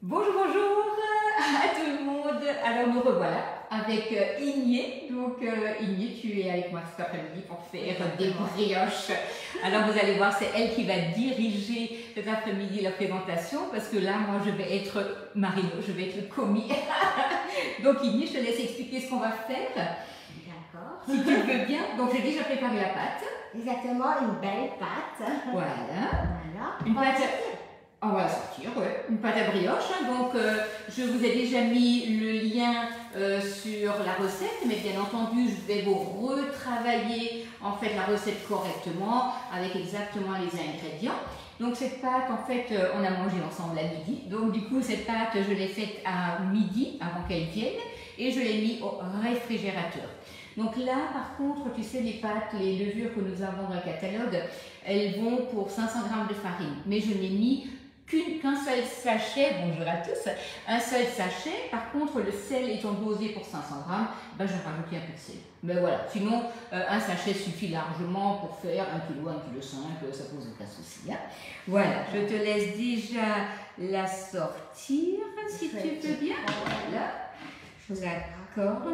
Bonjour, bonjour à tout le monde. Alors nous revoilà avec Igné. Donc Igné, tu es avec moi cet après-midi pour faire des brioches. Alors vous allez voir, c'est elle qui va diriger cet après-midi la présentation parce que là, moi, je vais être Marino, je vais être le commis. Donc Igné, je te laisse expliquer ce qu'on va faire. D'accord. Si tu veux bien. Donc j'ai déjà préparé la pâte. Exactement, une belle pâte. Voilà. Voilà. Une pâte. On va la sortir, ouais. Une pâte à brioche. Donc, je vous ai déjà mis le lien sur la recette, mais bien entendu, je vais vous retravailler en fait la recette correctement avec exactement les ingrédients. Donc, cette pâte, en fait, on a mangé ensemble à midi. Donc, du coup, cette pâte, je l'ai faite à midi avant qu'elle vienne et je l'ai mis au réfrigérateur. Donc là, par contre, tu sais, les pâtes, les levures que nous avons dans le catalogue, elles vont pour 500 g de farine. Mais je n'ai mis qu'un seul sachet, bonjour à tous, un seul sachet. Par contre, le sel étant dosé pour 500 g, ben, je rajoute un peu de sel. Mais voilà, sinon, un sachet suffit largement pour faire 1 kg, 1,5 kg, ça pose aucun souci. Hein. Voilà, je te laisse déjà la sortir, si tu veux bien. Voilà, je vous accorde.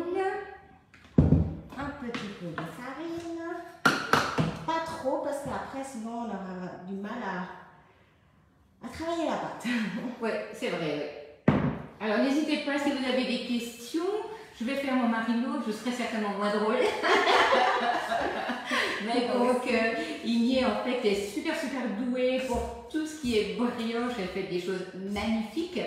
Un petit peu de farine. Pas trop parce qu'après, sinon, on aura du mal à travailler la pâte. Oui, c'est vrai. Alors, n'hésitez pas si vous avez des questions. Je vais faire mon marino, je serai certainement moins drôle. Mais donc, Igné, en fait, est super douée pour tout ce qui est brioche. Elle fait des choses magnifiques.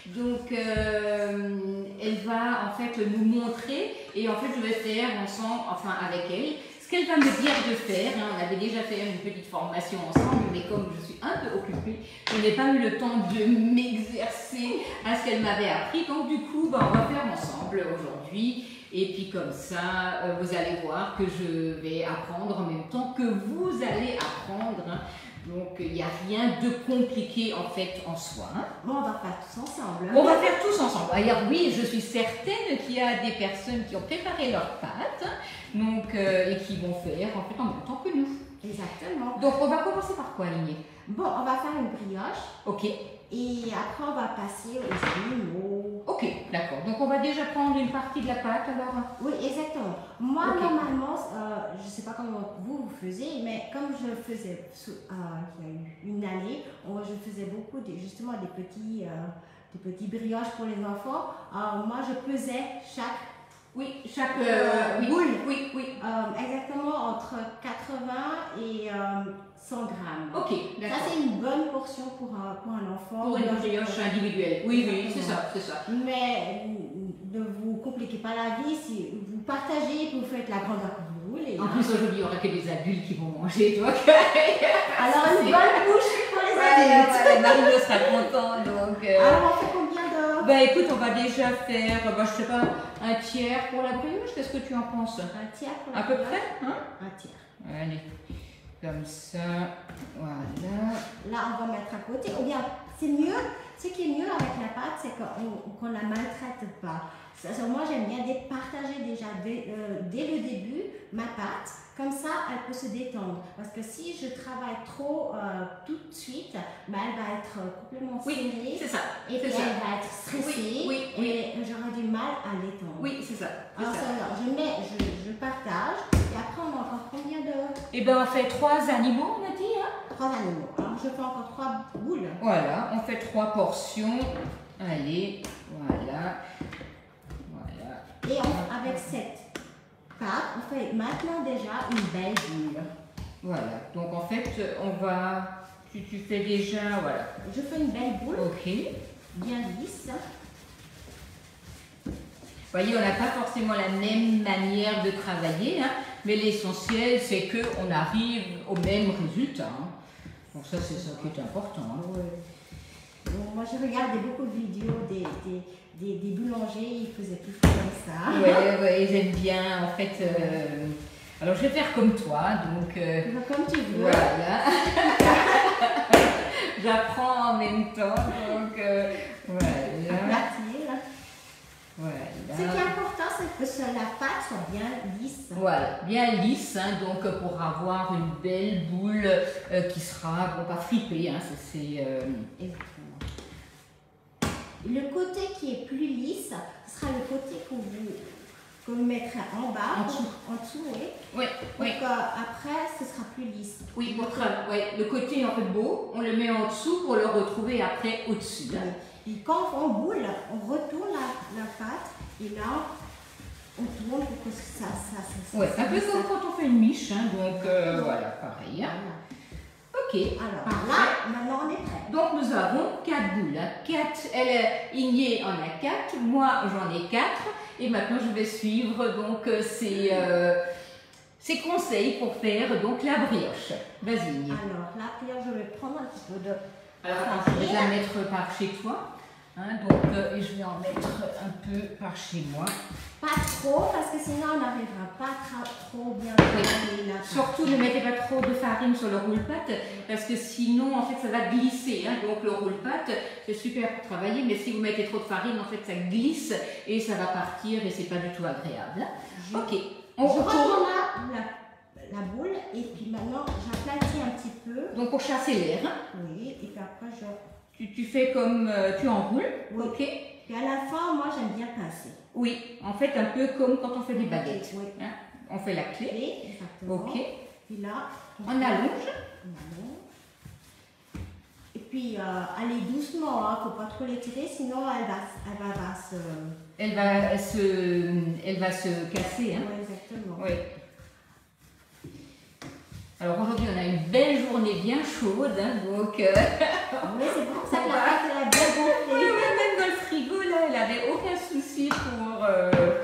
Donc, elle va en fait nous montrer et en fait, je vais faire ensemble, enfin avec elle, ce qu'elle va me dire de faire. Hein. On avait déjà fait une petite formation ensemble, mais comme je suis un peu occupée, je n'ai pas eu le temps de m'exercer à ce qu'elle m'avait appris. Donc, du coup, on va faire ensemble aujourd'hui. Et puis comme ça, vous allez voir que je vais apprendre en même temps que vous allez apprendre. Hein. Donc, il n'y a rien de compliqué en fait en soi. Hein. Bon, on va faire tous ensemble. On va faire tous ensemble. Alors oui, je suis certaine qu'il y a des personnes qui ont préparé leurs pâtes donc, et qui vont faire en fait en même temps que nous. Exactement. Donc, on va commencer par quoi, Igné? Bon, on va faire une brioche. Ok. Et après, on va passer aux animaux. Ok, d'accord. Donc, on va déjà prendre une partie de la pâte alors. Oui, exactement. Moi, okay. Normalement, je ne sais pas comment vous faisiez, mais comme je faisais il y a eu une année, je faisais beaucoup justement des petits brioches pour les enfants. Moi, je pesais chaque boule. Oui. Exactement entre 80 et 100 grammes. Ok, d'accord. Ça, c'est une bonne portion pour un enfant. Pour une brioche individuelle. Oui, c'est ça. Mais ne vous compliquez pas la vie. Si vous partagez, vous faites la grandeur que vous voulez. En plus, aujourd'hui, il n'y aura que des adultes qui vont manger. Donc... Alors, une bonne bouche pour les adultes. Marino sera content. Donc, alors, on fait combien de... Ben écoute, on va déjà faire, je sais pas, un tiers pour la brioche. Qu'est-ce que tu en penses? Un tiers pour la à peu brioche. près, hein? Un tiers. Allez, comme ça, voilà. Là, on va mettre à côté. Ou bien, c'est mieux. Ce qui est mieux avec la pâte, c'est qu'on ne la maltraite pas. Moi, j'aime bien partager déjà dès le début ma pâte. Comme ça, elle peut se détendre. Parce que si je travaille trop tout de suite, elle va être complètement serrée. Oui, c'est ça. Et puis, elle va être stressée. Oui. Et j'aurai du mal à l'étendre. Oui, c'est ça. Alors, je partage. Et après, on a encore combien de... Eh bien, on fait 3 animaux, on a dit. Hein? 3 animaux. Alors, je fais encore 3 boules. Voilà, on fait 3 portions. Allez, voilà. Et avec cette pâte, on fait maintenant déjà une belle boule. Voilà, donc en fait, on va... Tu fais déjà, voilà. Je fais une belle boule. Ok. Bien lisse. Vous voyez, on n'a pas forcément la même manière de travailler, hein, mais l'essentiel, c'est qu'on arrive au même résultat. Hein. Donc ça, c'est ça qui est important. Hein. Ouais. Bon, moi, je regardais beaucoup de vidéos des boulangers, ils faisaient tout comme ça. Ouais, j'aime bien, en fait. Alors, je vais faire comme toi, donc... Comme tu veux. Voilà. J'apprends en même temps, donc voilà. Aplatir. Voilà. Ce qui est important, c'est que la pâte soit bien lisse. Voilà, bien lisse, hein, donc pour avoir une belle boule qui sera, bon, pas fripée, hein, c'est... Exactement. Le côté qui est plus lisse, ce sera le côté que vous mettrez en bas, en dessous, oui. Oui, oui. Donc après, ce sera plus lisse. Oui, le côté un peu beau, on le met en dessous pour le retrouver après au-dessus. Hein. Et quand on boule, on retourne la pâte et là, on tourne pour que ça ouais, un peu comme quand on fait une miche, hein, donc voilà, pareil. Hein. Ok. Alors là, maintenant on est prêt. Donc nous avons 4 boules. Hein. Igné en a 4, moi j'en ai 4. Et maintenant je vais suivre donc ces conseils pour faire donc la brioche. Vas-y Igné. Alors la brioche, je vais prendre un petit peu de... Alors attends, je vais la mettre par chez toi. Hein, donc je vais en mettre un peu par chez moi. Pas trop, parce que sinon on n'arrivera pas trop bien à travailler la pâte. Surtout ne mettez pas trop de farine sur le roule-pâte, parce que sinon en fait ça va glisser. Hein. Donc le roule-pâte c'est super pour travailler, mais si vous mettez trop de farine en fait ça glisse et ça va partir et c'est pas du tout agréable. Ok, on retourne la boule et puis maintenant j'aplatis un petit peu. Donc pour chasser l'air. Hein. Oui, et puis après tu fais comme tu enroules. Oui. Ok. Et à la fin moi j'aime bien pincer. Oui, en fait un peu comme quand on fait des baguettes. Oui. Hein. On fait la clé. Exactement. Ok. Puis là, on allonge. Et puis allez doucement, hein, faut pas trop l'étirer, sinon elle va se casser. Hein. Oui, exactement. Oui. Alors aujourd'hui on a une belle journée bien chaude, hein, donc. Oui, c'est pour ça que la pâte elle a bien gonflé. Oui, même dans le frigo là, elle avait aucun souci pour.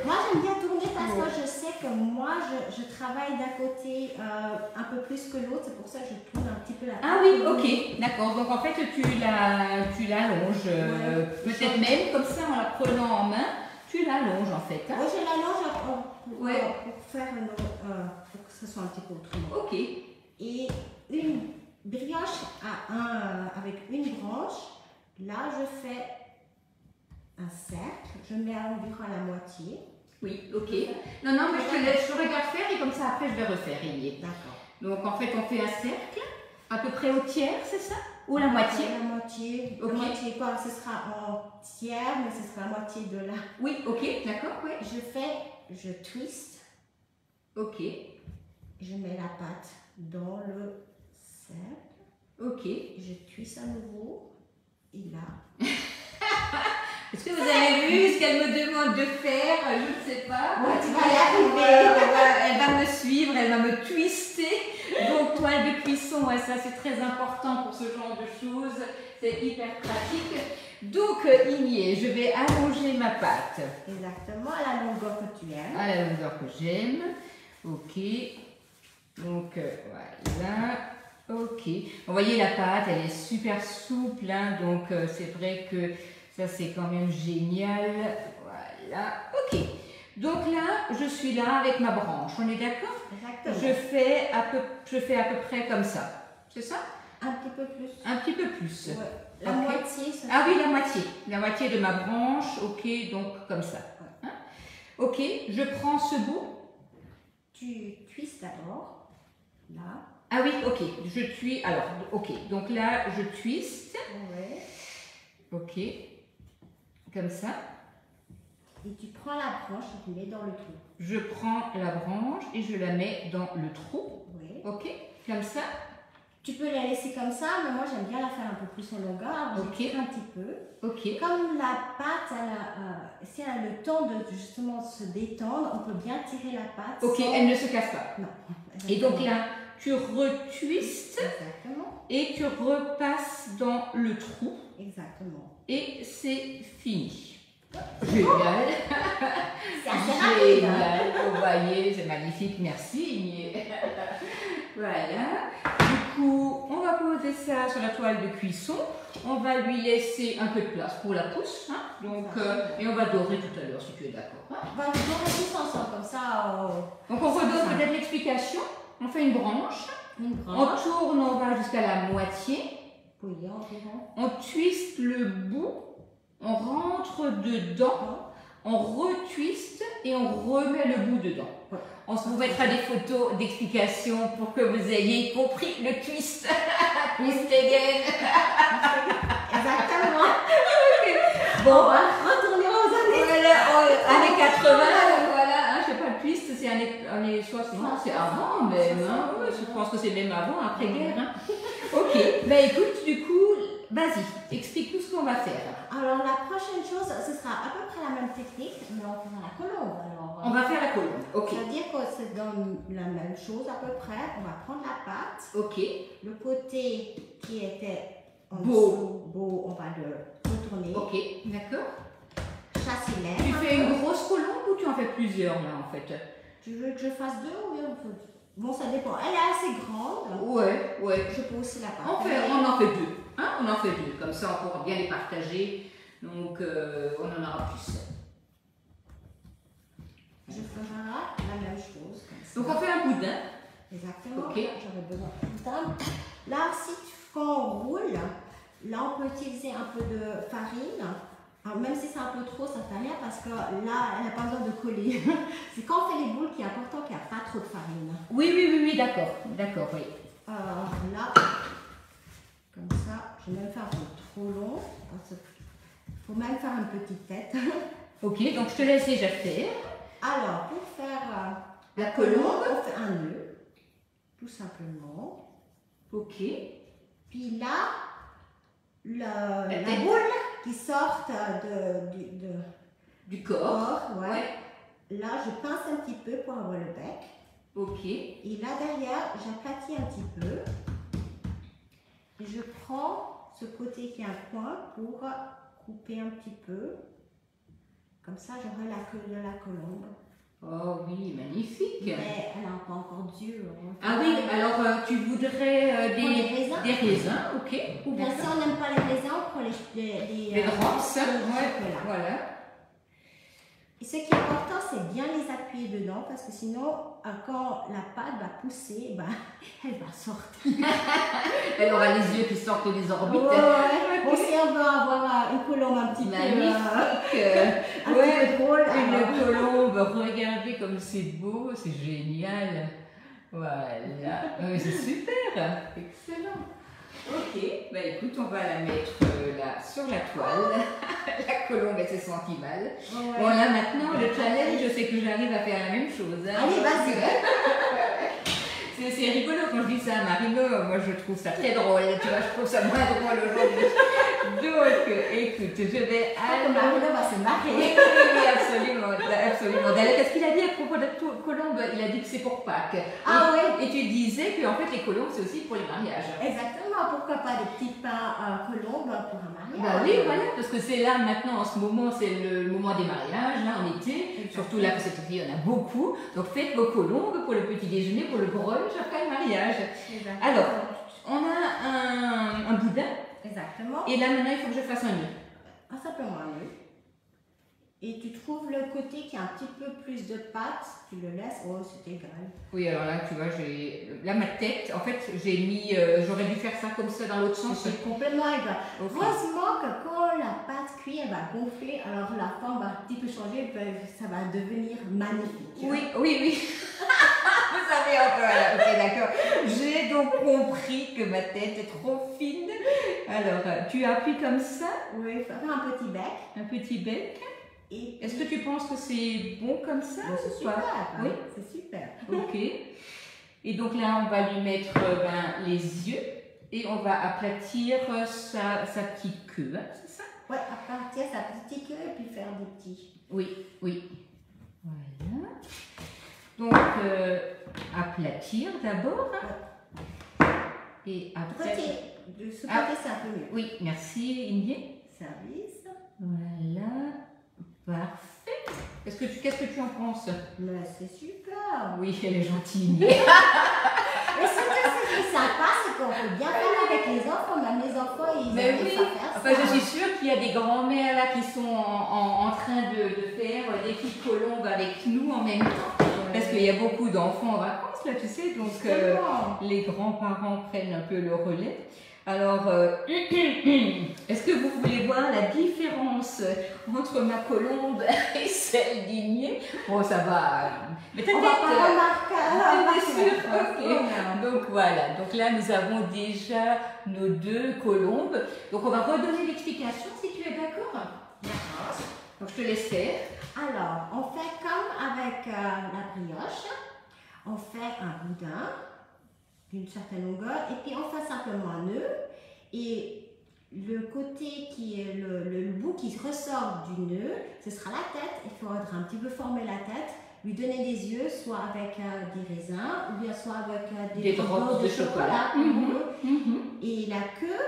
Moi j'aime bien tourner parce que je sais que moi je travaille d'un côté un peu plus que l'autre, c'est pour ça que je tourne un petit peu la pâte. Ah oui, ok, d'accord. Donc en fait tu l'allonges, peut-être même comme ça en la prenant en main, tu l'allonges en fait. Hein. Oui, je l'allonge pour faire pour que ce soit un petit peu autrement. Ok. Et une brioche avec une branche, là je fais un cercle, je mets environ à la moitié. Oui, ok. Non, mais je te laisse, je regarde faire et comme ça après je vais refaire. D'accord. Donc en fait on fait un cercle, à peu près au tiers, c'est ça? Ou la moitié? La moitié. Ok. La moitié, quoi, ce sera en tiers, mais ce sera la moitié de la... Oui, ok, d'accord, oui. Je twist. Ok. Je mets la pâte dans le cercle. Ok. Je twist à nouveau. Et là... Est-ce que vous avez vu ce qu'elle me demande de faire? Je ne sais pas. Ouais, tu vas y arriver. Elle va me suivre, elle va me twister. Donc toile de cuisson, ouais, ça c'est très important pour ce genre de choses. C'est hyper pratique. Donc Igné, je vais allonger ma pâte. Exactement, à la longueur que tu aimes. À la longueur que j'aime. Ok. Donc voilà. Ok. Vous voyez la pâte, elle est super souple. Hein, donc c'est vrai que ça c'est quand même génial. Voilà. Ok. Donc là, je suis là avec ma branche. On est d'accord? Exactement. Je fais à peu près comme ça. C'est ça? Un petit peu plus. Un petit peu plus. Ouais. La moitié. Ça ah oui, la moitié. La moitié de ma branche. Ok, donc comme ça. Hein? Ok, je prends ce bout. Tu twistes d'abord. Là. Ah oui, ok. Je twiste. Alors, ok. Donc là, je twiste. Ouais. Ok. Comme ça. Et tu prends la branche et tu mets dans le trou. Je prends la branche et je la mets dans le trou. Oui. Ok. Comme ça. Tu peux la laisser comme ça, mais moi j'aime bien la faire un peu plus en longueur. Ok. Un petit peu. Ok. Comme la pâte, si elle a le temps de justement se détendre, on peut bien tirer la pâte. Ok, elle ne se casse pas. Non. Et donc là, tu retwistes. Exactement. Et tu repasses dans le trou. Exactement. Et c'est fini. Génial. C'est assez rapide. Génial. Vous voyez, c'est magnifique. Merci. Voilà. Du coup, on va poser ça sur la toile de cuisson. On va lui laisser un peu de place pour la pousse. Hein. Donc, et on va dorer tout à l'heure si tu es d'accord. Hein. On va dorer tous ensemble comme ça. Donc on redonne peut-être l'explication. On fait une branche. On tourne, on va jusqu'à la moitié. Oui, environ. On twiste le bout. On rentre dedans. On retwiste et on remet le bout dedans. Ouais. On se vous mettra des photos d'explication pour que vous ayez compris le twist. Twist again. Exactement. Okay. Bon, on va retourner aux années. Voilà, années 80, voilà, hein, je sais pas, le twist, c'est années 60, c'est avant même. Hein. Ouais, je pense que c'est même avant, après-guerre. Hein. Ok, ben écoute, du coup, vas-y, explique-nous ce qu'on va faire. Alors, la prochaine chose, ce sera à peu près la même technique, mais on fera la colombe. Alors, on va faire la colombe, ok. C'est-à-dire que c'est dans la même chose à peu près. On va prendre la pâte. Ok. Le côté qui était en beau, on va le retourner. Ok, d'accord. Chasser l'air. Tu fais une grosse colombe ou tu en fais plusieurs là en fait? Tu veux que je fasse deux ou bien bon, ça dépend. Elle est assez grande. Ouais, ouais. Je peux aussi la On partager. en fait deux. Hein, on en fait deux. Comme ça, on pourra bien les partager. Donc, on en aura plus. Je ferai la même chose. Comme ça. Donc, on fait un boudin. Exactement. Ok. J'aurais besoin de boudin. Là, quand on roule, là, on peut utiliser un peu de farine. Alors, même si c'est un peu trop, ça ne fait rien parce que là, elle n'a pas besoin de coller. C'est quand on fait les boules qu'il est important qu'il n'y a pas trop de farine. Oui, d'accord. D'accord, oui. Là, comme ça, je vais même faire un peu trop long. Il faut même faire une petite tête. Ok, donc je te laisse déjà faire. Alors, pour faire la colombe, on fait un nœud, tout simplement. Ok. Puis là, la boule qui sort du corps. Ouais. Là, je pince un petit peu pour avoir le bec. Ok. Et là, derrière, j'aplatis un petit peu. Et je prends ce côté qui a un coin pour couper un petit peu. Comme ça, j'aurai la queue de la colombe. Oh oui, magnifique. Mais elle n'a pas encore d'yeux. Ah oui, alors tu voudrais des raisins, ok. Ou bien si on n'aime pas les raisins, on prend les drances. Voilà. Et ce qui est important, c'est bien les appuyer dedans parce que sinon, quand la pâte va pousser, elle va sortir. Elle aura les yeux qui sortent des orbites. Ouais. Aussi, on veut avoir une colombe un petit peu drôle. Une colombe, regardez comme c'est beau, c'est génial. Voilà, c'est super, excellent. Ok, écoute, on va la mettre là sur la toile. La colombe, elle s'est sentie mal. Ouais. Bon, là maintenant, le challenge, je sais que j'arrive à faire la même chose. Hein. Allez, vas-y. C'est rigolo quand je dis ça à Marino, moi je trouve ça très drôle, tu vois, je trouve ça moins drôle aujourd'hui. Donc, écoute, je vais... Marino va se marrer. Oui, absolument, absolument. D'ailleurs, qu'est-ce qu'il a dit à propos de la colombe? Il a dit que c'est pour Pâques. Ah oui. Et tu disais qu'en fait les colombes c'est aussi pour les mariages. Exactement, pourquoi pas des petits pains colombes pour un mariage? Oui, voilà, parce que c'est là maintenant, en ce moment, c'est le moment des mariages, là, en été. Surtout là, cette été, il y en a beaucoup. Donc faites vos colombes pour le petit déjeuner, pour le brunch après le mariage. Exactement. Alors, on a un boudin. Exactement. Et là, maintenant, il faut que je fasse un nœud. Simplement un nœud. Et tu trouves le côté qui a un petit peu plus de pâte, tu le laisses, c'est égal. Oui, alors là, tu vois, là, ma tête, en fait, j'ai mis, j'aurais dû faire ça comme ça dans l'autre sens. C'est complètement égal. Okay. Heureusement que quand la pâte cuit, elle va gonfler, alors la forme va un petit peu changer, ça va devenir magnifique. Oui. Vous savez un peu, voilà. Ok, d'accord. J'ai donc compris que ma tête est trop fine. Alors, tu appuies comme ça. Oui, faire un petit bec. Un petit bec. Est-ce que tu penses que c'est bon comme ça? C'est super. Oui, c'est super. Ok. Et donc là, on va lui mettre les yeux et on va aplatir sa petite queue, hein, c'est ça? Oui, aplatir sa petite queue et puis faire des petits. Oui. Voilà. Donc, aplatir d'abord. Et après... De ce côté, c'est un peu mieux. Oui, merci Indy. Service. Voilà. Parfait. Qu'est-ce que tu en penses? Mais c'est super. Oui, elle est gentille. Mais ce qui est sympa, c'est qu'on peut bien faire avec les enfants. Même les enfants, ils aiment ça faire ça. Enfin, je suis sûre qu'il y a des grands-mères là qui sont en train de faire des petites colombes avec nous en même temps. Parce qu'il y a beaucoup d'enfants en vacances là, tu sais. Donc, les grands-parents prennent un peu le relais. Alors, est-ce que vous voulez voir la différence entre ma colombe et celle d'Igné? Bon, ça va. Mais on va pas remarquer. Bien sûr, ok. Donc voilà. Donc là, nous avons déjà nos deux colombes. Donc on va redonner l'explication si tu es d'accord. Merci. Donc je te laisse faire. Alors, on fait comme avec la brioche. On fait un boudin d'une certaine longueur et puis on fait simplement un nœud. Et le côté qui est le bout qui ressort du nœud, ce sera la tête. Il faudra un petit peu former la tête, lui donner des yeux, soit avec des raisins ou bien soit avec des drops de chocolat. Et la queue,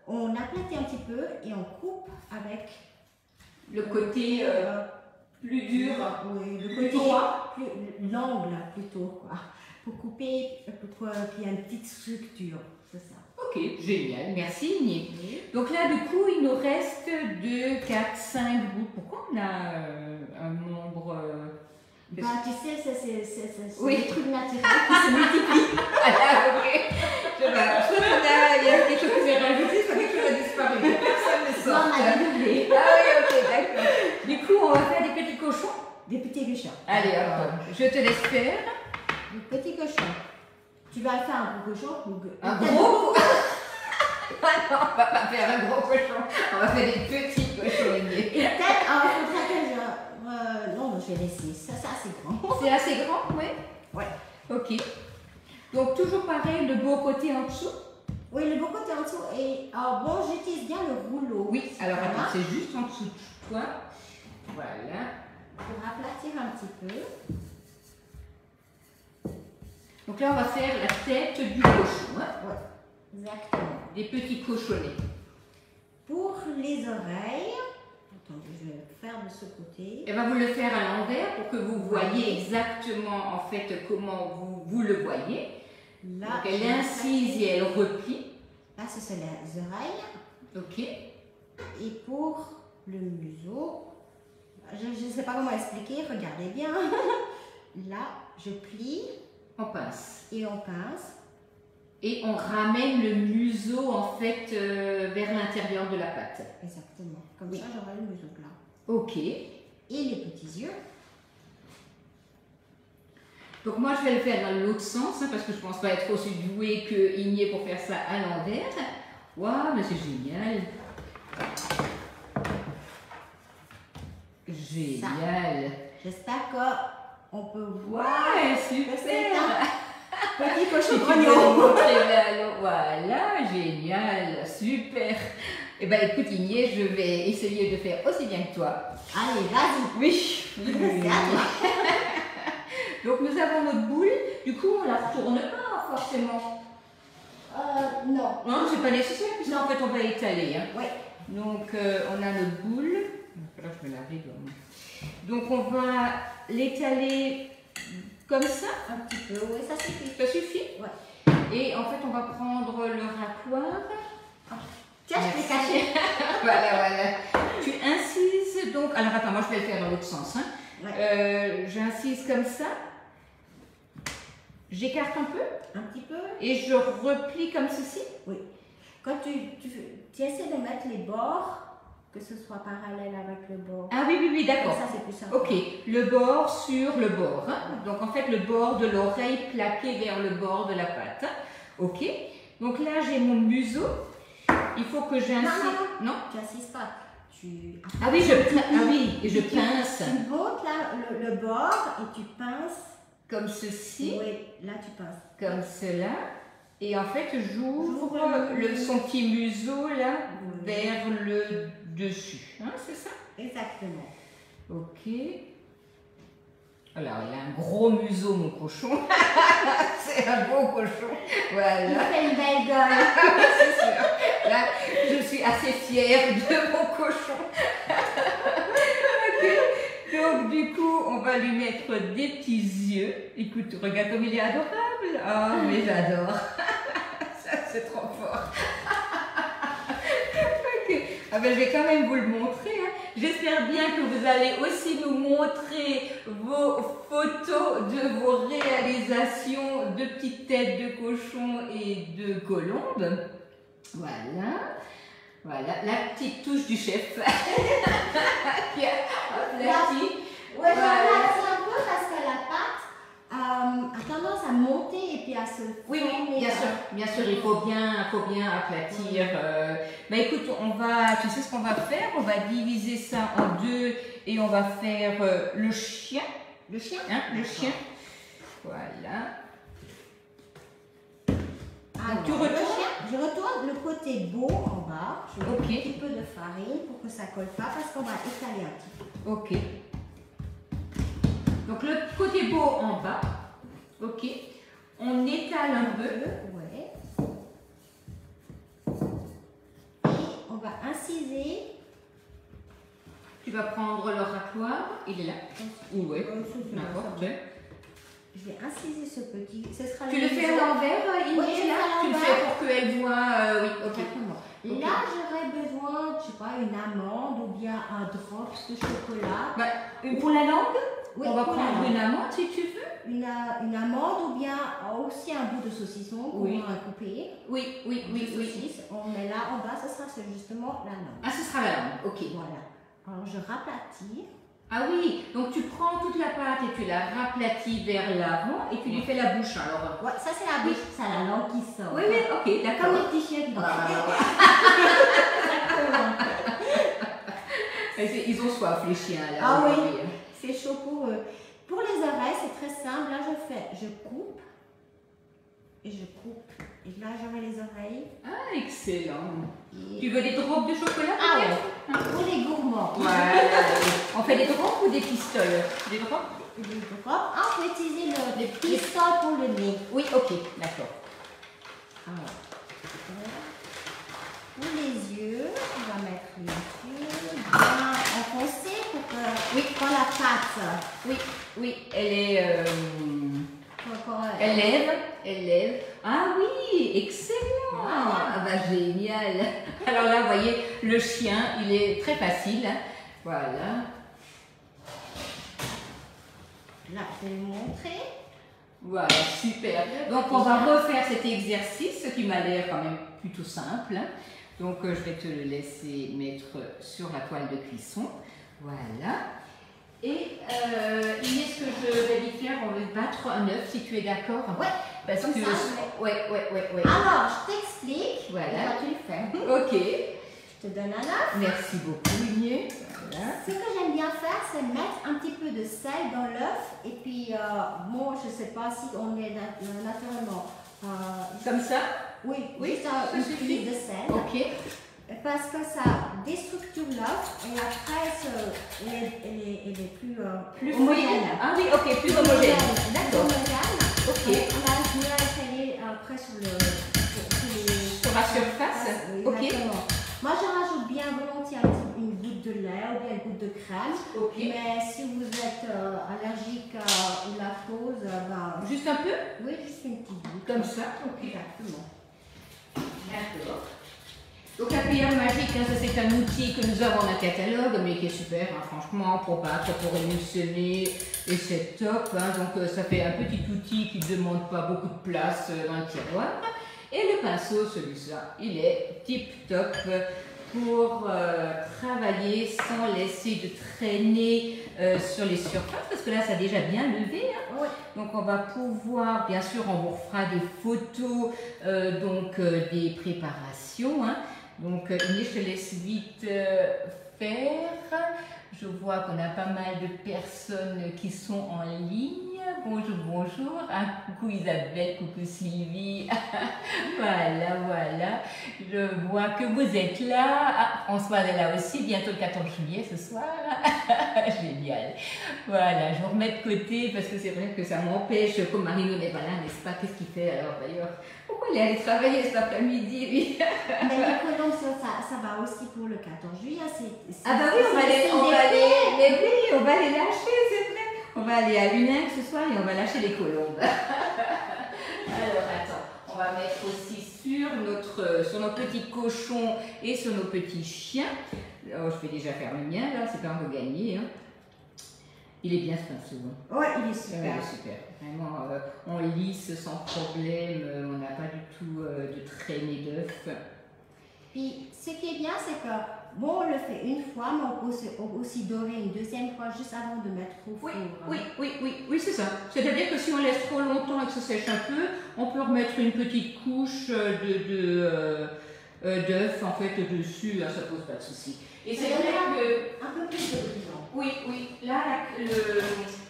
on aplatit un petit peu et on coupe avec le côté plus dur. Oui, le côté droit, l'angle plutôt, quoi. Pour couper, pour qu'il y ait une petite structure, c'est ça. Ok, génial, merci Igné. Oui. Donc là, du coup, il nous reste 2, 4, 5 bouts. Pourquoi on a un nombre bah, tu sais, c'est oui. des trucs naturels qui se multiplient. Ah, ok. Je vois. Soit il y a quelque chose qui s'est rajouté, soit quelque chose a disparu. Personne ne sort. Non, on a doublé. Ah oui, ok, d'accord. Du coup, on va faire des petits cochons. Des petits cochons. Allez, hop, je te laisse faire. Des petits cochons. Tu vas faire un gros cochon. Un gros Ah non, on va pas faire un gros cochon. On va faire des petits cochons. Et peut-être, il faudrait que je... non, je vais laisser. Ça, c'est assez grand. C'est assez grand, oui? Oui. Ok. Donc, toujours pareil, le beau côté en dessous? Oui, le beau côté en dessous. Et bon, j'utilise bien le rouleau. Oui, alors attends, c'est juste en dessous de toi. Voilà. Pour aplatir un petit peu. Donc là, on va faire la tête du cochon. Hein? Oui, exactement. Des petits cochonnets. Pour les oreilles, attendez, je vais le faire de ce côté. Et va vous le faire à l'envers pour que vous voyez exactement en fait comment vous le voyez. Là, donc elle incise et elle replie. Là, ce sont les oreilles. Ok. Et pour le museau, je ne sais pas comment expliquer, regardez bien. Là, je plie. On pince. Et on pince. Et on ramène le museau en fait vers l'intérieur de la pâte. Exactement. Comme ça, j'aurai le museau plat. Ok. Et les petits yeux. Donc moi, je vais le faire dans l'autre sens hein, parce que je ne pense pas être aussi douée que Igné pour faire ça à l'envers. Waouh, mais c'est génial. Génial. J'espère qu'on peut voir. Ouais, super. Petit cochon tu grognon. Voilà, génial, super. Eh bien, écoute, Igné, je vais essayer de faire aussi bien que toi. Allez, vas-y. Oui. C'est à toi. Donc, nous avons notre boule. Du coup, on ne la retourne pas forcément. Non. Non, c'est pas nécessaire, puisqu'en fait, on va étaler. Hein. Oui. Donc, on a notre boule. Là, je vais laver. Donc, on va l'étaler comme ça. Un petit peu, oui, ça suffit. Ça suffit? Ouais. Et en fait, on va prendre le racloir. Tiens, je l'ai caché. Voilà. Tu incises donc. Alors, attends, moi, je vais le faire dans l'autre sens. Hein. Ouais. J'incise comme ça. J'écarte un peu. Un petit peu. Et je replie comme ceci. Oui. Quand tu essaies de mettre les bords, que ce soit parallèle avec le bord. Ah oui, d'accord. Ça, c'est plus simple. Ok, le bord sur le bord. Hein. Donc en fait, le bord de l'oreille plaqué vers le bord de la pâte. Ok. Donc là, j'ai mon museau. Il faut que j'incise. Non, tu n'incises pas. Ah oui, je pince. Tu montes là le bord et tu pinces. Comme ceci. Oui, là tu pinces. Comme cela. Et en fait, j'ouvre son petit museau là vers le dessus. Hein, c'est ça? Exactement. Ok. Alors, il a un gros museau, mon cochon. C'est un beau cochon. Voilà. Il fait une belle gueule. C'est sûr. Là, je suis assez fière de mon cochon. Ok. Donc, du coup, on va lui mettre des petits yeux. Écoute, regarde comme il est adorable. Oh, mais j'adore. Ça, c'est trop fort. Ok. Ah ben, je vais quand même vous le montrer. Hein. J'espère bien que vous allez aussi nous montrer vos photos de vos réalisations de petites têtes de cochon et de colombes. Voilà. Voilà, la petite touche du chef. Oui, voilà, c'est un peu parce que la pâte, tendance à monter et puis à se Oui, former. bien sûr, il faut bien aplatir. Bah écoute, tu sais ce qu'on va faire? On va diviser ça en deux et on va faire le chien. Le chien? Hein, le chien. Voilà. Donc, tu retournes? Je retourne le côté beau en bas. Je mets Ok. un petit peu de farine pour que ça colle pas parce qu'on va étaler un petit peu. Ok. Donc le côté beau en bas. Ok. On étale un peu. Ouais. Et on va inciser. Tu vas prendre le racloir. Il est là. Oui. N'importe. Je vais inciser ce petit. Ce sera Tu le fais à l'envers, Inès, oui, là? Tu le fais pour qu'elle voit. Oui, ok. Exactement. Là, j'aurais besoin, je sais pas, une amande ou bien un drops de chocolat. Bah, pour la langue, oui, on va prendre une amande si tu veux. Une amande ou bien aussi un bout de saucisson qu'on va couper. Oui. Saucisse. On met là en bas, ce sera justement la langue. Ah, ce sera la langue, ok. Voilà. Alors, je raplatis. Ah oui, donc tu prends toute la pâte et tu la raplatis vers l'avant et tu lui fais la bouche alors. Ouais, ça c'est la bouche, c'est la langue qui sort. Oui, ok, d'accord. Comme les petits chiens qui Ils ont soif les chiens là. Ah oui, c'est chaud pour eux. Pour les oreilles, c'est très simple. Là, je coupe. Et je coupe. Et là, j'aurai les oreilles. Ah, excellent. Et... Tu veux des drops de chocolat? Ah ouais, pour les gourmands. Voilà. On fait des drops ou des pistoles? Des drops? Des drops. Ah, on peut utiliser les pistoles pour le nez. Oui, ok, d'accord. Alors, pour les yeux, on va mettre les yeux bien enfoncés pour que... Oui, pour la pâte. Oui, elle est... Elle lève. Ah oui, excellent. Ah bah génial. Alors là, vous voyez, le chien, il est très facile. Voilà. Là, je vais le montrer. Voilà, super. Donc on va refaire cet exercice qui m'a l'air quand même plutôt simple. Donc je vais te le laisser mettre sur la toile de cuisson. Voilà. Et Inès, ce que je vais lui faire, on va battre un œuf si tu es d'accord. Ouais. Parce que. Ouais. Alors, je t'explique. Voilà. Tu le fais. Ok. Je te donne un œuf. Merci beaucoup, Inès. Voilà. Ce que j'aime bien faire, c'est mettre un petit peu de sel dans l'œuf. Et puis, moi, je ne sais pas si on est naturellement. Comme ça? Oui, juste une cuillère de sel. Ok. Parce que ça déstructure l'œuf et après, elle est plus homogène. Ah oui, ok, plus homogène. D'accord. Ok. On va mieux étaler après sur la surface. Ok. Exactement. Moi, je rajoute bien volontiers une goutte de lait ou bien une goutte de crème. Ok. Mais si vous êtes allergique ou lactose, ben, juste un peu? Oui, juste une petite goutte. Comme ça? Ok. Exactement. D'accord. Donc la cuillère magique, hein, ça c'est un outil que nous avons dans un catalogue, mais qui est super, hein, franchement, pour battre, pour émulsionner, et c'est top. Hein, donc ça fait un petit outil qui ne demande pas beaucoup de place dans le tiroir. Et le pinceau, celui-là, il est tip top pour travailler sans laisser de traîner sur les surfaces, parce que là ça a déjà bien levé. Hein. Oui. Donc on va pouvoir, bien sûr, on vous fera des photos des préparations. Hein. Donc Inès, je te laisse vite faire. Je vois qu'on a pas mal de personnes qui sont en ligne. Bonjour. Coucou Isabelle, coucou Sylvie. Voilà. Je vois que vous êtes là. Ah, Françoise est là aussi, bientôt le 14 juillet ce soir. Génial. Voilà, je vous remets de côté parce que c'est vrai que ça m'empêche, comme Marino n'est pas là, n'est-ce pas? Qu'est-ce qu'il fait alors d'ailleurs? Pourquoi elle est allée travailler cet après-midi, lui? Mais les colombes, ça va aussi pour le 14 juillet. Ah bah oui, on va les lâcher, c'est vrai. On va aller à Luningue ce soir et on va lâcher les colombes. Alors attends, on va mettre aussi sur nos petits cochons et sur nos petits chiens. Oh, je vais déjà faire le mien là, c'est pas encore gagné. Hein. Il est bien ce pinceau. Hein. Ouais, il est super. Ouais, il est super. Vraiment, on lisse sans problème, on n'a pas du tout de traînée d'œufs. Puis, ce qui est bien, c'est que bon, on le fait une fois, mais on peut aussi dorer une deuxième fois juste avant de mettre au four. Oui, c'est ça. C'est-à-dire que si on laisse trop longtemps et que ça sèche un peu, on peut remettre une petite couche d'œuf en fait dessus, hein, ça pose pas de souci. Et c'est vrai que un peu plus de brillant. Oui, là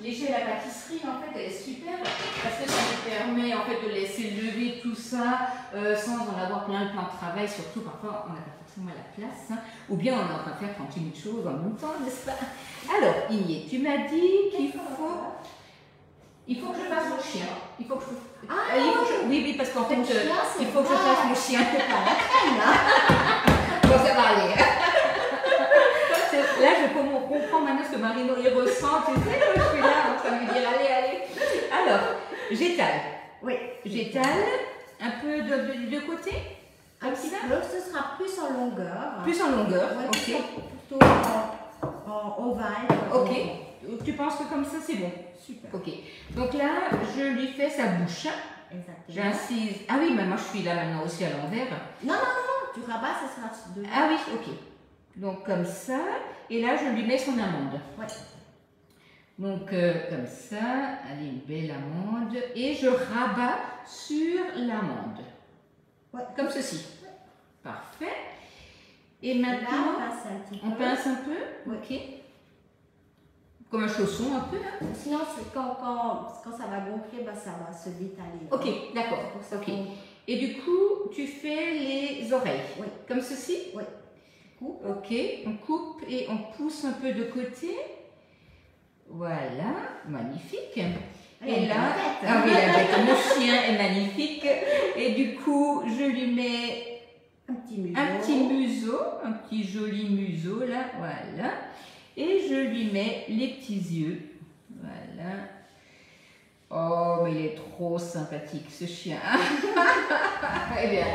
les gels à la pâtisserie en fait elle est super parce que ça nous permet en fait de laisser lever tout ça sans en avoir plein de plans de travail, surtout parfois on n'a pas forcément la place, hein, ou bien on est en train de faire 30 000 choses en même temps, n'est-ce pas? Alors Igné, tu m'as dit qu'il faut que je fasse mon chien. Il faut que je... Oui, parce qu'en fait, il faut que je fasse mon chien. Bon, ça va aller. Là, je comprends maintenant ce que Marino il ressent. Tu sais, je suis là en train de lui dire allez. Alors, j'étale. Oui. J'étale un peu de côté. Un petit peu, ce sera plus en longueur. Plus en longueur, ouais, ok. Plutôt en ovale. Ok. Tu penses que comme ça, c'est bon? Super. Ok. Donc là, je lui fais sa bouche. Exactement. J'incise. Ah oui, mais moi je suis là maintenant aussi à l'envers. Non. Tu rabats, ce sera de. Ah oui, ok. Donc comme ça. Et là, je lui mets son amande. Ouais. Donc comme ça. Allez, une belle amande. Et je rabats sur l'amande. Ouais. Comme ceci. Ouais. Parfait. Et maintenant, là, on pince un peu. Ouais. Ok. Comme un chausson un peu. Hein. Sinon, quand ça va gonfler, bah, ça va se détaler. Ok, d'accord. Okay. Et du coup, tu fais les oreilles. Oui. Comme ceci. Oui. Ok, on coupe et on pousse un peu de côté. Voilà, magnifique. Et là, ah oui, mon chien est magnifique. Et du coup, je lui mets un petit museau, un petit joli museau là, voilà. Et je lui mets les petits yeux. Voilà. Oh, mais il est trop sympathique ce chien. Eh bien,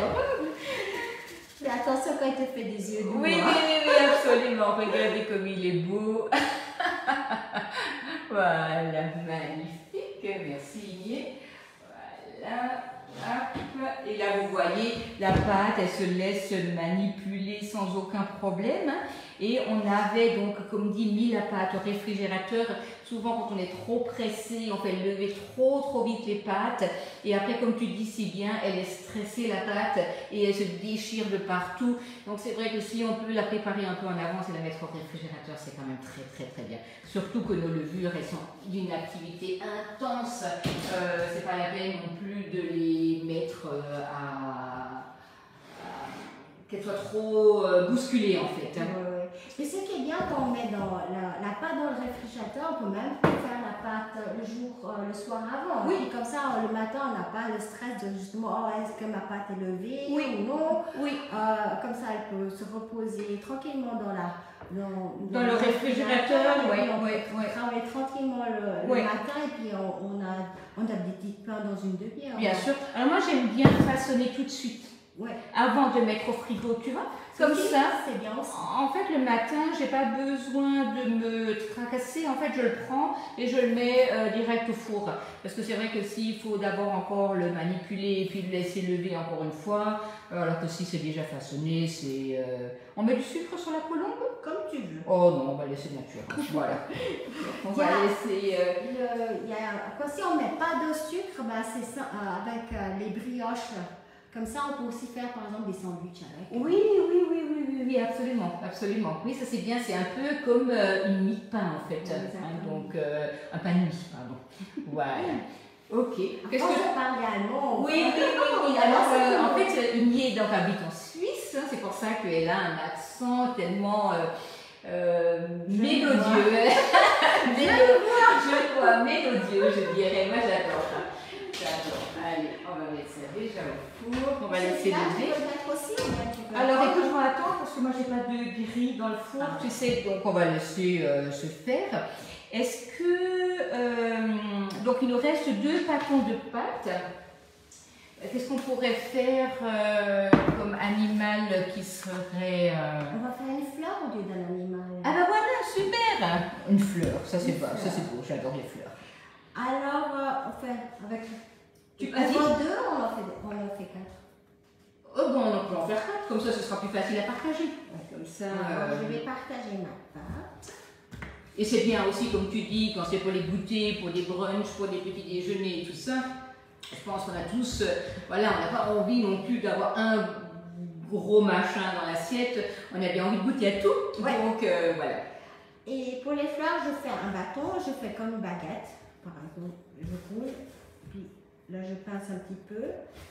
mais attention quand il te fait des yeux doux. Oui, absolument. Regardez comme il est beau. Voilà, magnifique. Merci Igné. Voilà. Hop. Et là, vous voyez, la pâte, elle se laisse manipuler sans aucun problème. Et on avait donc, comme dit, mis la pâte au réfrigérateur. Souvent, quand on est trop pressé, on fait lever trop vite les pâtes. Et après, comme tu dis si bien, elle est stressée, la pâte, et elle se déchire de partout. Donc, c'est vrai que si on peut la préparer un peu en avance et la mettre au réfrigérateur, c'est quand même très bien. Surtout que nos levures, elles sont d'une activité intense. C'est pas la peine non plus de les mettre qu'elles soient trop bousculées en fait. Mais ce qui est bien quand on met la pâte dans le réfrigérateur, on peut même faire la pâte le soir avant. Oui. Et comme ça, le matin, on n'a pas le stress de justement, est-ce que ma pâte est levée ou non. Oui. Comme ça, elle peut se reposer tranquillement dans le réfrigérateur. On travaille tranquillement le matin et puis on a des petites pains dans une demi-heure. Bien sûr. Alors moi, j'aime bien façonner tout de suite. Ouais. Avant de mettre au frigo, tu vois. Comme ça, c'est bien aussi. En fait, le matin, j'ai pas besoin de me tracasser. En fait, je le prends et je le mets direct au four. Parce que c'est vrai que s'il faut d'abord encore le manipuler et puis le laisser lever encore une fois, alors que si c'est déjà façonné, c'est... On met du sucre sur la colombe? Comme tu veux. Oh non, on va laisser naturel. Voilà. On va laisser... Si on met pas de sucre, bah, c'est ça, avec les brioches. Comme ça, on peut aussi faire par exemple des sandwichs avec. Oui, absolument. Oui, ça c'est bien, c'est un peu comme une mie de pain en fait. Donc, un pain de mie, pardon. Voilà. Ok. Qu'est-ce que je parle allemand? Oui. Alors, en fait, Igné donc habite en Suisse, hein, c'est pour ça qu'elle a un accent tellement mélodieux. Mélodieux, je dirais. Moi, j'adore ça. Allez, on va mettre ça déjà au four, on va laisser lever. Alors écoute, je vais attendre parce que moi j'ai pas de grille dans le four, tu sais, donc on va laisser se faire. Est-ce que, donc il nous reste 2 pâtons de pâte. Qu'est-ce qu'on pourrait faire comme animal qui serait... On va faire une fleur au lieu d'un animal. Ah bah voilà, super. Une fleur, ça c'est beau, j'adore les fleurs. Alors, on fait avec... Tu as dit 2, on en fait 4. Oh bon, on peut en faire 4. Comme ça, ce sera plus facile à partager. Comme ça. Alors, je vais partager ma pâte. Et c'est bien aussi, comme tu dis, quand c'est pour les goûters, pour des brunchs, pour des petits déjeuners et tout ça. Je pense qu'on a tous, voilà, on n'a pas envie non plus d'avoir un gros machin dans l'assiette. On a bien envie de goûter à tout. Ouais. Donc voilà. Et pour les fleurs, je fais un bâton, je fais comme une baguette. Par exemple, je roule, puis là je pince un petit peu,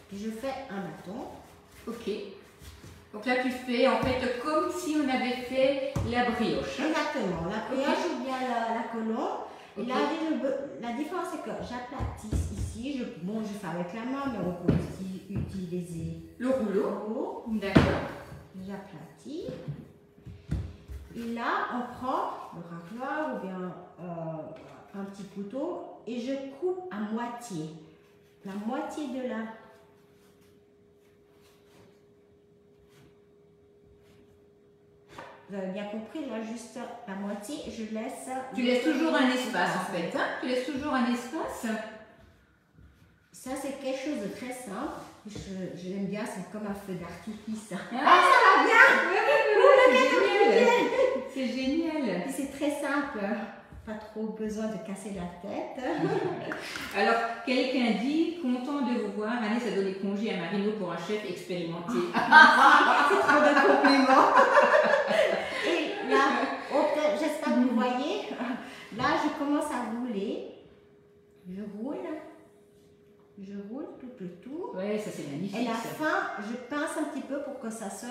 puis je fais un bâton. Ok. Donc là, tu fais en fait comme si on avait fait la brioche. Exactement, la brioche ou bien la colombe. Et Ok. là, la différence c'est que j'aplatisse ici. Bon, je fais avec la main, mais on peut aussi utiliser Le rouleau. l'eau. D'accord. J'aplatis. Et là, on prend le racloir ou bien un petit couteau et je coupe à moitié. La moitié de la... Vous avez bien compris, là, juste la moitié, je laisse... Tu laisses toujours un espace en fait. Hein? Tu laisses toujours un espace. Ça, c'est quelque chose de très simple. Je l'aime bien, c'est comme un feu d'artifice. Ah, Ça va bien! c'est génial. C'est génial. Et c'est très simple. Pas trop besoin de casser la tête. Alors, quelqu'un dit, content de vous voir, Agnès a donné congé à Marino pour un chef expérimenté. C'est trop de compliments. Et là, j'espère que vous voyez. Là, je commence à rouler. Je roule tout le tour. Ouais, ça c'est magnifique. Et la ça. fin, je pince un petit peu pour que ça se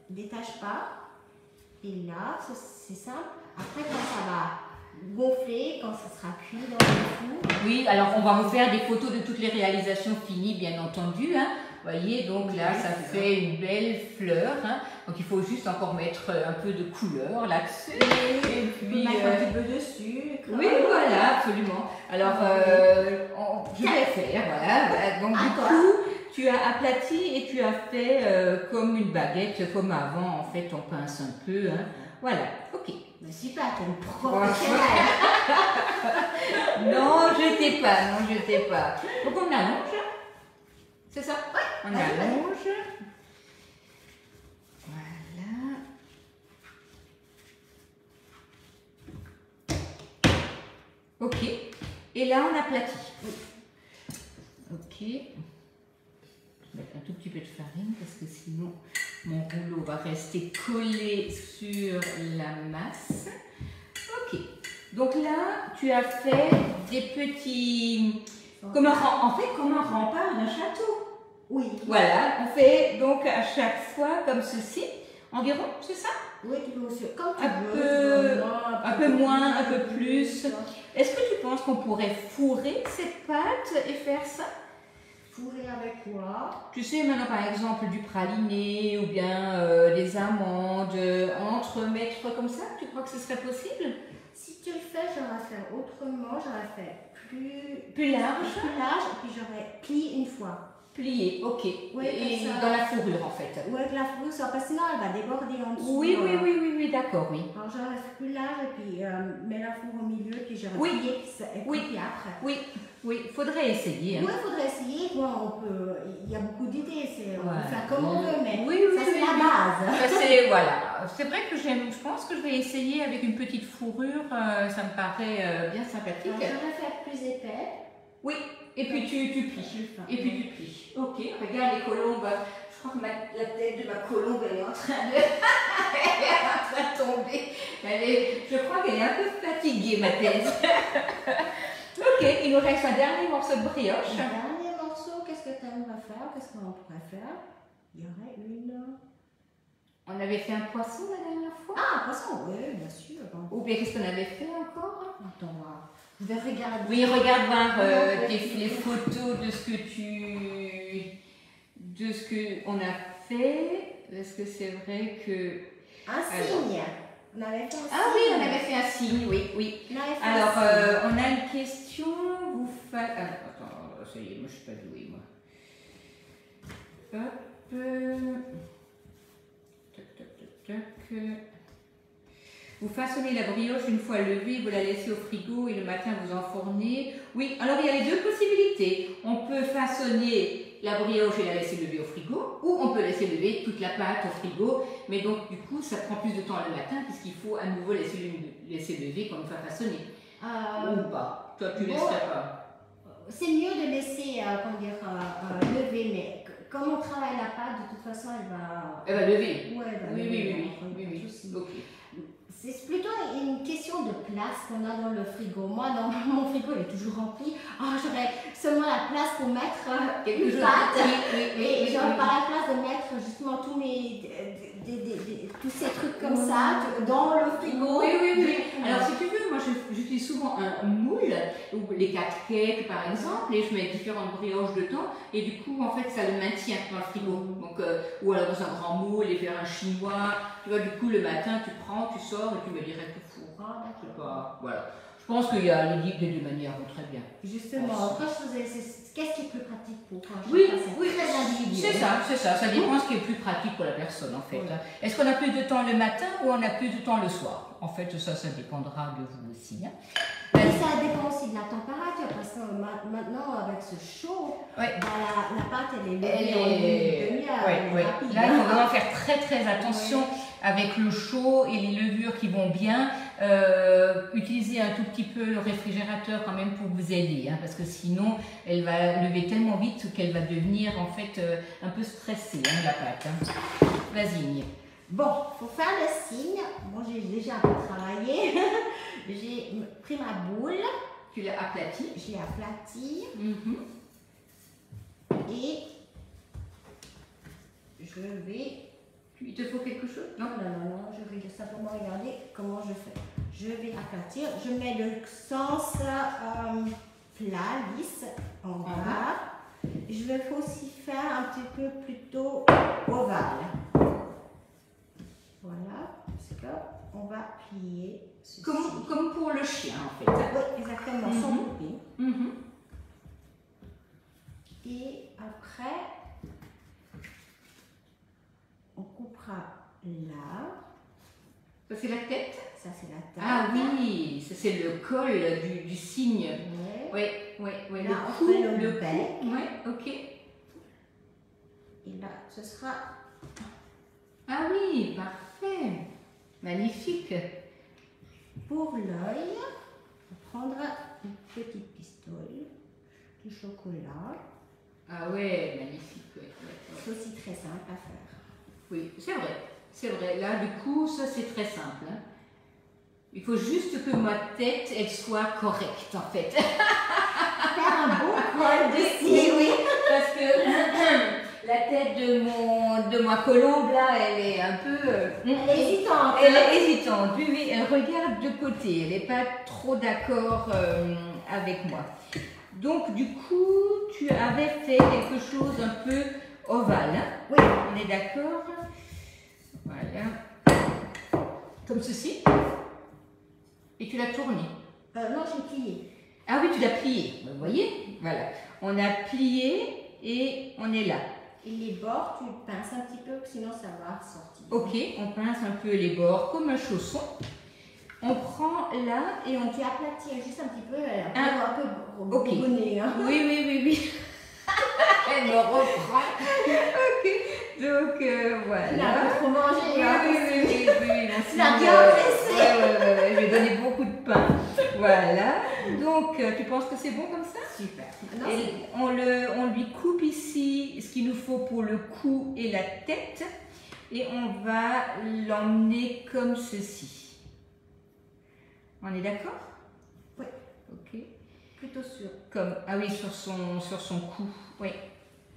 détache pas. Et là, c'est simple. Après, quand ça va gonfler, quand ça sera cuit dans le four. Oui, alors on va vous faire des photos de toutes les réalisations finies, bien entendu. Hein. Vous voyez, donc là, ça fait une belle fleur. Hein. Donc il faut juste encore mettre un peu de couleur là-dessus. Et puis, mettre un petit peu de sucre. oui, voilà, absolument. Alors, je vais faire, voilà. Donc du coup, tu as aplati et tu as fait comme une baguette, comme avant, en fait, on pince un peu. Hein. Voilà, ok. Mais super, t'es une professionnelle. Non, je t'ai pas, non, je t'ai pas. Donc on allonge. C'est ça? Ouais. On vas-y, vas-y. allonge. Voilà. Ok. Et là, on aplatit. Ok. Je vais mettre un tout petit peu de farine parce que sinon mon rouleau va rester collé sur la masse. Ok. Donc là, tu as fait des petits... comme un rempart d'un château. Oui. Voilà, on fait donc à chaque fois comme ceci, environ, c'est ça? Oui, tu peux aussi, comme tu Un veux. peu moins, un peu plus. Est-ce que tu penses qu'on pourrait fourrer cette pâte et faire ça? Fourrer avec quoi? Tu sais, maintenant par exemple du praliné ou bien des amandes, entremettre comme ça, tu crois que ce serait possible? Si tu le fais, j'aurais fait autrement, j'aurais fait Plus large? plus large, et puis j'aurais plié une fois. Plié, ok. Oui, et comme ça. dans la fourrure en fait. Ou avec la fourrure, ça, parce que sinon elle va déborder en dessous. Oui, oui, oui, oui, oui, d'accord, oui. Alors j'aurais fait plus large, et puis mets la fourre au milieu, puis j'aurais Oui. plié, et Oui. puis après. Oui, oui, faudrait essayer. Hein. Oui, il faudrait essayer. Bon, il y a beaucoup d'idées, on Ouais. peut faire comme on veut, mais Oui, oui, ça c'est oui, la oui. base. Ça, c'est, voilà. C'est vrai que je pense que je vais essayer avec une petite fourrure, ça me paraît bien sympathique. Alors, j'aurais fait plus épais. Oui, et puis tu plies. Et puis tu plies. Ok, regarde les colombes. Je crois que la tête de ma colombe, elle est en train de, elle est en train de tomber. Je crois qu'elle est un peu fatiguée, ma tête. Ok, il nous reste un dernier morceau de brioche. Le dernier morceau, qu'est-ce que tu aimerais faire? Qu'est-ce qu'on pourrait faire? Il y aurait une... On avait fait un poisson la dernière fois. Ah, poisson, oui, bien sûr. Ou bien qu'est-ce qu'on avait fait encore? Attends, voir. Je vais regarder. Oui, regarde voir Ouais, les photos de ce que on a fait. Parce que c'est vrai que... Un signe. On avait fait un signe. Ah oui, on avait fait un signe, oui, oui. On avait fait Alors, un signe. on a une question. Vous faites... Ah, attends, ça y est, moi je suis pas douée, moi. Hop. Tac, tac, tac, tac. Vous façonnez la brioche une fois levée, vous la laissez au frigo et le matin vous enfournez. Oui, alors il y a les deux possibilités. On peut façonner la brioche et la laisser lever au frigo, ou on peut laisser lever toute la pâte au frigo, mais donc du coup ça prend plus de temps le matin puisqu'il faut à nouveau laisser lever quand on va façonner. Ou pas. Toi tu laisserais pas. C'est mieux de laisser lever, mais comme on travaille la pâte, de toute façon elle va lever. Ouais, elle va oui, lever. Oui. Ok. C'est plutôt une question de place qu'on a dans le frigo. Moi, dans mon frigo, il est toujours rempli. Oh, j'aurais seulement la place pour mettre une pâte. Et j'aurais pas la place de mettre justement tous ces trucs comme ça dans le frigo. Oui. Alors, si tu veux, moi, j'utilise souvent un moule, ou les 4 cakes, par exemple, et je mets différentes brioches dedans, et du coup, en fait, ça le maintient dans le frigo. Donc, ou alors dans un grand moule, et faire un chinois. Tu vois, du coup, le matin, tu prends, tu sors, et tu mets direct au four. Je sais pas, voilà. Je pense qu'il y a les deux manières vont très bien. Justement, qu'est-ce qui est plus pratique pour toi? Oui, très individuel. C'est ça. Ça dépend ce qui est plus pratique pour la personne, en fait. Est-ce qu'on a plus de temps le matin ou on a plus de temps le soir? En fait, ça dépendra de vous aussi. Mais ça dépend aussi de la température, parce que maintenant, avec ce chaud, la pâte, elle est levée en une demi-heure. Là, il faut vraiment faire très attention avec le chaud et les levures qui vont bien. Utilisez un tout petit peu le réfrigérateur quand même pour vous aider, parce que sinon, elle va lever tellement vite qu'elle va devenir en fait un peu stressée, la pâte. Vas-y. Bon, pour faire le signe, moi j'ai déjà un peu travaillé. J'ai pris ma boule. Tu l'as aplatie. Je l'ai aplatie. Et je vais... Il te faut quelque chose? Non, je vais simplement regarder comment je fais. Je vais aplatir. Je mets le sens plat, lisse, en bas. Je vais aussi faire un petit peu plutôt ovale. Voilà, parce qu'on va plier ceci. Comme pour le chien, en fait. Oui, exactement, sans couper. Et après, on coupera là. Ça, c'est la tête? Ça, c'est la tête. Ah oui, ça, c'est le col du cygne. Oui. Là, on fait le bec. Oui, ok. Et là, ce sera... Ah oui, parfait. Magnifique. Pour l'œil, on prendra une petite pistole, du chocolat. Ah ouais, magnifique. C'est aussi très simple à faire. Oui, c'est vrai. Là, du coup, ça, c'est très simple. Il faut juste que ma tête, elle soit correcte, en fait. Faire un bon col dessus. Oui, parce que... La tête de ma colombe, là, elle est un peu... Elle est hésitante. Elle est hésitante, oui. Elle regarde de côté. Elle n'est pas trop d'accord avec moi. Donc, du coup, tu avais fait quelque chose un peu ovale. Oui. On est d'accord? Voilà. Comme ceci. Et tu l'as tourné. Non, j'ai plié. Ah oui, tu l'as plié. Vous voyez? Voilà. On a plié et on est là. Et les bords, tu pinces un petit peu, sinon ça va sortir. Ok, on pince un peu les bords comme un chausson. On prend là et on... Tu aplatis juste un petit peu, un peu bourgonné. Hein. Oui. Elle me reprend. Ok, donc voilà. Tu l'as trop mangé. Oui. Tu l'as bien pressé. Ouais, je lui ai donné beaucoup de pain. Voilà. Donc, tu penses que c'est bon comme ça? Super. Et on lui coupe ici ce qu'il nous faut pour le cou et la tête. Et on va l'emmener comme ceci. On est d'accord? Oui. Ok. Plutôt sûr. Comme, ah oui, sur son cou. Oui.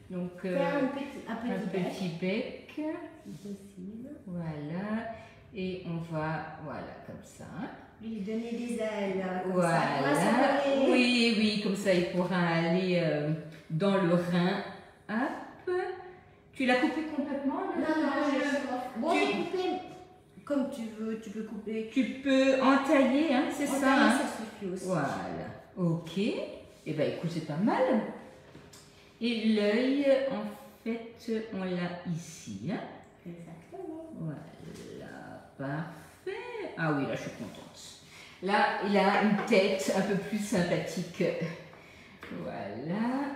Donc, faire un petit bec. Voilà. Et on va, voilà, comme ça. Lui donner des ailes. Voilà. Ça, oui, comme ça il pourra aller dans le rein. Hop. Tu l'as coupé complètement? Bon, j'ai coupé comme tu veux, tu peux couper. Tu peux entailler, c'est ça? Ça suffit aussi. Voilà. Ok. Eh bien, écoute, c'est pas mal. Et l'œil, en fait, on l'a ici. Exactement. Voilà. Parfait. Ah oui, là, je suis contente. Là, il a une tête un peu plus sympathique. Voilà.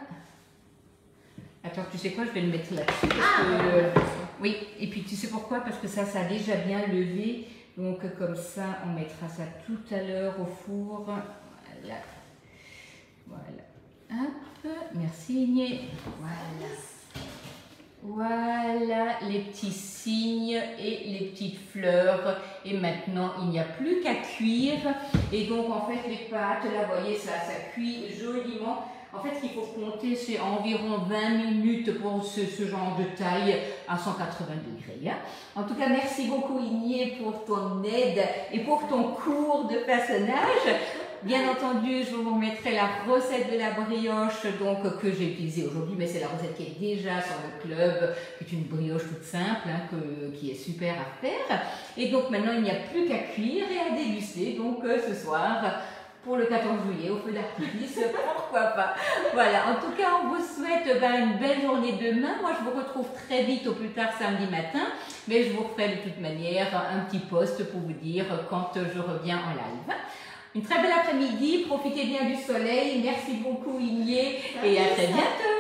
Attends, tu sais quoi, je vais le mettre là-dessus. Oui, et puis tu sais pourquoi? Parce que ça a déjà bien levé. Donc comme ça, on mettra ça tout à l'heure au four. Voilà. Voilà. Hop, merci Igné. Voilà. Voilà les petits cygnes et les petites fleurs. Et maintenant, il n'y a plus qu'à cuire. Et donc, en fait, les pâtes, là, vous voyez, ça cuit joliment. En fait, ce qu'il faut compter, c'est environ 20 minutes pour ce genre de taille à 180 degrés. Hein. En tout cas, merci beaucoup Igné pour ton aide et pour ton cours de façonnage. Bien entendu, je vous remettrai la recette de la brioche donc, que j'ai utilisée aujourd'hui, mais c'est la recette qui est déjà sur le club, qui est une brioche toute simple, hein, qui est super à faire. Et donc maintenant, il n'y a plus qu'à cuire et à déguster donc ce soir pour le 14 juillet au feu d'artifice, pourquoi pas. Voilà, en tout cas, on vous souhaite une belle journée demain. Moi, je vous retrouve très vite au plus tard samedi matin, mais je vous referai de toute manière un petit post pour vous dire quand je reviens en live. Une très belle après-midi, profitez bien du soleil. Merci beaucoup Igné et à très bientôt.